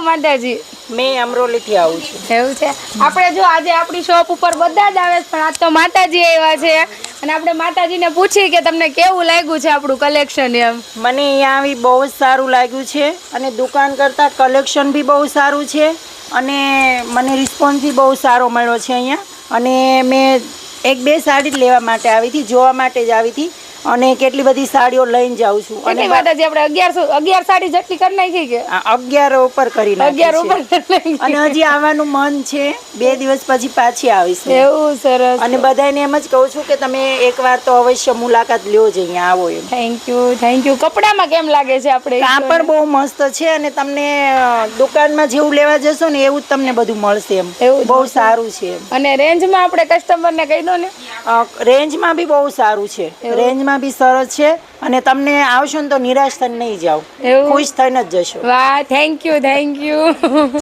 આવો માતાજી? મેં અમરોલીથી આવું છું. એવું છે. આપણે જો આજે આપણી શોપ ઉપર બધા જ આવે છે, પણ આજ તો માતાજી આવ્યા છે અને આપણે માતાજીને પૂછી કે તમને કેવું લાગ્યું છે આપણું કલેક્શન એમ. મને અહીંયા આવી બહુ જ સારું લાગ્યું છે અને દુકાન કરતાં કલેક્શન બી બહુ સારું છે અને મને રિસ્પોન્સ બી બહુ સારો મળ્યો છે અહીંયા. અને મેં 1-2 સાડી લેવા માટે આવી હતી, જોવા માટે જ આવી હતી અને કેટલી બધી સાડીઓ લઈને જાઉં છું. અને માતાજી આપણે 11 સાડી જેટલી કરી નાખી કે 11 ઉપર કરી 11 ઉપર નાખી છે. અને હજી આવવાનું મન છે, 2 દિવસ પછી પાછી આવીશ. એવું સરસ. અને બધાને એમ જ કહું છું કે તમે એકવાર તો અવશ્ય મુલાકાત લ્યો જ અહીંયા આવો એમ. Thank you. કપડામાં કેમ લાગે છે આપણે? કાપડ બહુ મસ્ત છે અને તમને દુકાનમાં જેવું લેવા જશો ને એવું જ તમને બધું મળશે એમ. બહુ સારું છે. અને રેન્જમાં આપણે કસ્ટમરને કહી દો ને. રેન્જમાં બી બહુ સારું છે, રેન્જમાં બી સરસ છે અને તમને આવશો ને તો નિરાશ થઈને નહીં જાઓ, ખુશ થઈને જ જશો. વાહ, થેન્ક યુ.